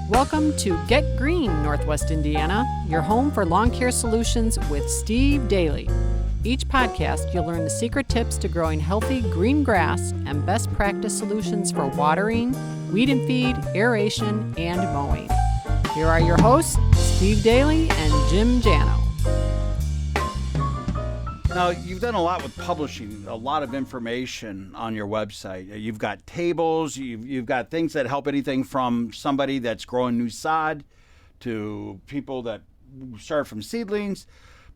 Welcome to Get Green, Northwest Indiana, your home for lawn care solutions with Steve Daly. Each podcast, you'll learn the secret tips to growing healthy green grass and best practice solutions for watering, weed and feed, aeration, and mowing. Here are your hosts, Steve Daly and Jim JANO. Now, you've done a lot with publishing, a lot of information on your website. You've got tables, you've got things that help anything from somebody that's growing new sod to people that start from seedlings.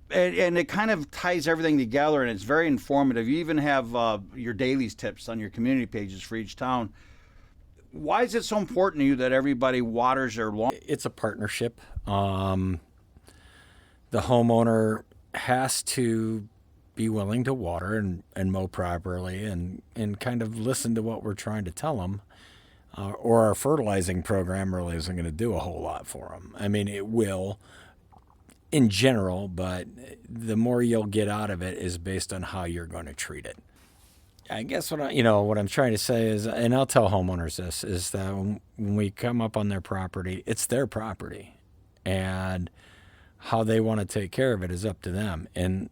And it kind of ties everything together, and it's very informative. You even have your dailies tips on your community pages for each town. Why is it so important to you that everybody waters their lawn? It's a partnership. The homeowner has to be willing to water and mow properly and kind of listen to what we're trying to tell them. Or our fertilizing program really isn't going to do a whole lot for them. I mean, it will in general, but the more you'll get out of it is based on how you're going to treat it. I guess what I'm trying to say is, and I'll tell homeowners this, is that when we come up on their property, it's their property, and how they want to take care of it is up to them. And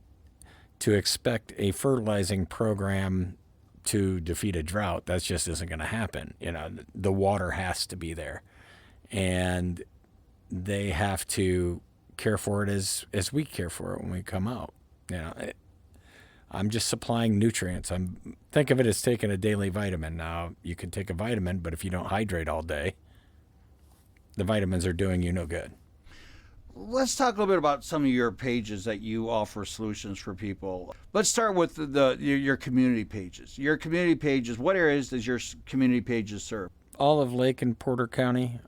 to expect a fertilizing program to defeat a drought, that just isn't going to happen. The water has to be there, and they have to care for it as we care for it when we come out. I'm just supplying nutrients. Think of it as taking a daily vitamin. Now, you can take a vitamin, but if you don't hydrate all day, the vitamins are doing you no good. Let's talk a little bit about some of your pages that you offer solutions for people. Let's start with your community pages. Your community pages, what areas does your community pages serve? All of Lake and Porter County,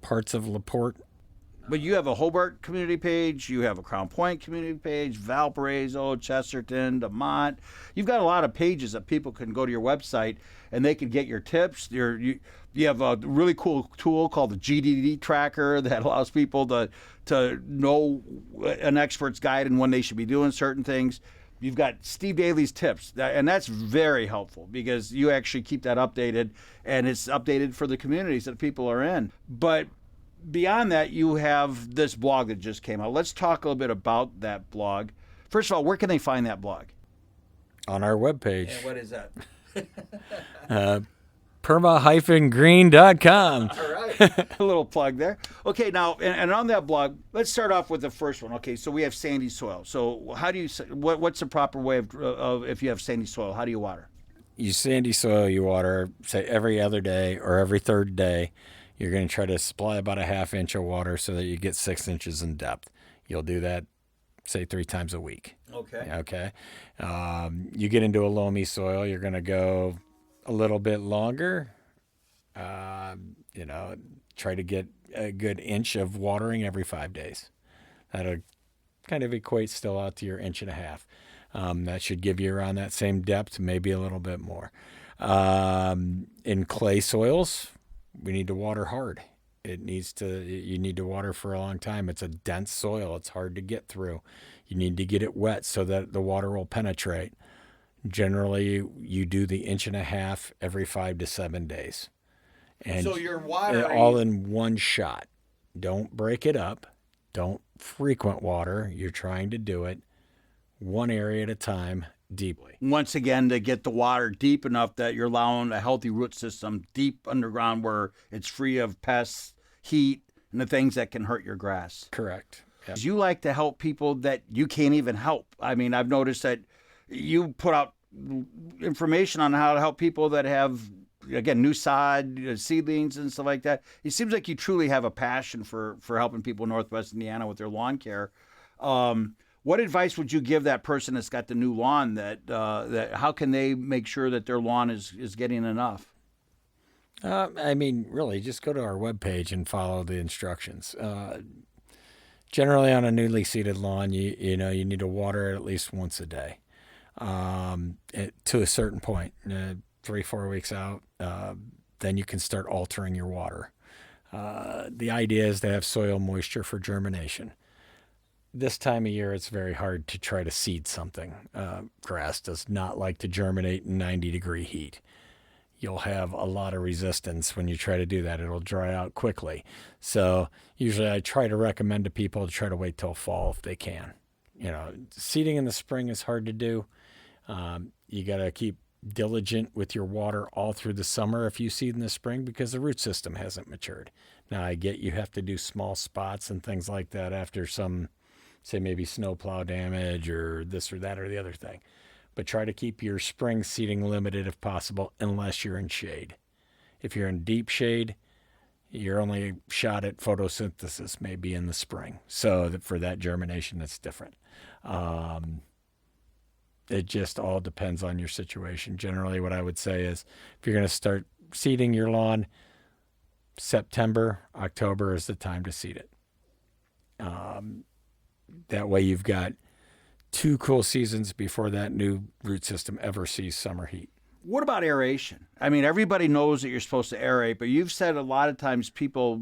parts of LaPorte. But you have a Hobart community page, you have a Crown Point community page, Valparaiso, Chesterton, Demont. You've got a lot of pages that people can go to your website and they can get your tips. You have a really cool tool called the GDD tracker that allows people to know an expert's guide and when they should be doing certain things. You've got Steve Daly's tips, and that's very helpful because you actually keep that updated, and it's updated for the communities that people are in. But beyond that, you have this blog that just came out. Let's talk a little bit about that blog. First of all, where can they find that blog? On our webpage. And what is that? Perma-Green.com. All right. A little plug there. Okay, now, and on that blog, let's start off with the first one. Okay, so we have sandy soil. So how do you, what's the proper way of if you have sandy soil, how do you water? You sandy soil, you water, say, every other day or every third day. You're going to try to supply about a half inch of water so that you get 6 inches in depth. You'll do that, say, 3 times a week. Okay. You get into a loamy soil, you're going to go a little bit longer. Try to get a good inch of watering every 5 days. That'll kind of equate still out to your inch and a half. That should give you around that same depth, maybe a little bit more. In clay soils, we need to water hard. You need to water for a long time. It's a dense soil. It's hard to get through. You need to get it wet so that the water will penetrate. Generally, you do the inch and a half every 5 to 7 days. And so you're watering all in one shot. Don't break it up. Don't frequent water. You're trying to do it one area at a time, deeply. Once again, to get the water deep enough that you're allowing a healthy root system deep underground where it's free of pests, heat, and the things that can hurt your grass. Correct. Yep. You like to help people that you can't even help. I mean, I've noticed that you put out information on how to help people that have, again, new sod, seedlings and stuff like that. It seems like you truly have a passion for helping people in Northwest Indiana with their lawn care. What advice would you give that person that's got the new lawn that how can they make sure that their lawn is getting enough? Really, just go to our webpage and follow the instructions. Generally, on a newly seeded lawn, you need to water it at least once a day to a certain point. 3-4 weeks out, then you can start altering your water. The idea is to have soil moisture for germination. This time of year, it's very hard to try to seed something. Grass does not like to germinate in 90-degree heat. you'll have a lot of resistance when you try to do that. It'll dry out quickly. So usually I try to recommend to people to try to wait till fall if they can. Seeding in the spring is hard to do. You got to keep diligent with your water all through the summer if you seed in the spring because the root system hasn't matured. Now I get you have to do small spots and things like that after some, say maybe snowplow damage or this or that or the other thing. But try to keep your spring seeding limited if possible, unless you're in shade. If you're in deep shade, your only shot at photosynthesis may be in the spring. So for that germination, it's different. It just all depends on your situation. Generally, what I would say is if you're going to start seeding your lawn, September, October is the time to seed it. That way you've got 2 cool seasons before that new root system ever sees summer heat. What about aeration? I mean, everybody knows that you're supposed to aerate, but you've said a lot of times people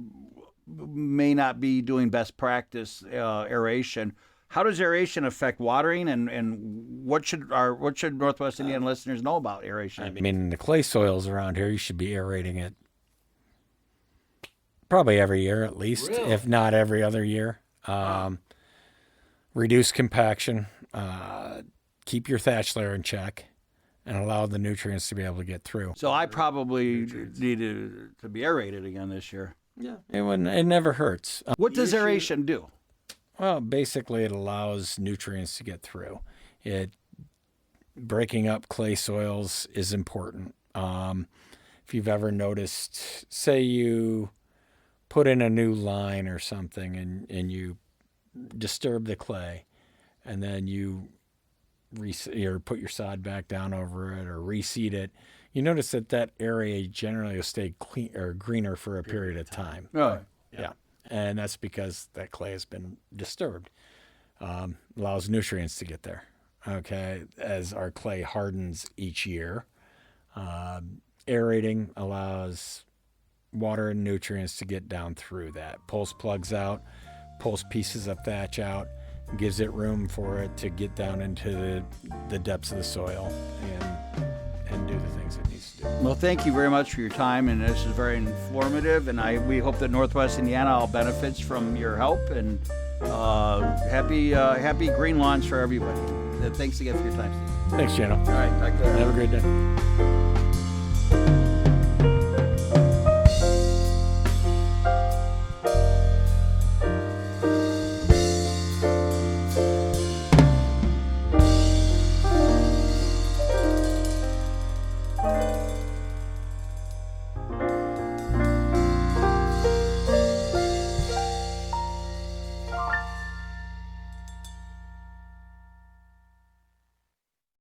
may not be doing best practice aeration. How does aeration affect watering, and what should Northwest Indiana listeners know about aeration? I mean, the clay soils around here, you should be aerating it probably every year at least, Really? if not every other year. Reduce compaction, keep your thatch layer in check, and allow the nutrients to be able to get through. So I probably need to be aerated again this year. Yeah, it never hurts. What does aeration do? Well, basically it allows nutrients to get through. Breaking up clay soils is important. If you've ever noticed, say you put in a new line or something and you disturb the clay, and then you put your sod back down over it or reseed it, you notice that area generally will stay clean or greener for a period of time. Oh, Yeah. And that's because that clay has been disturbed. Allows nutrients to get there. Okay. As our clay hardens each year, aerating allows water and nutrients to get down through that. Pulls plugs out, pulls pieces of thatch out, gives it room for it to get down into the depths of the soil and do the things it needs to do. Well, thank you very much for your time, and this is very informative, and we hope that Northwest Indiana all benefits from your help, and happy green lawns for everybody. Thanks again for your time, Steve. Thanks, Jano. All right, back there. Have a great day.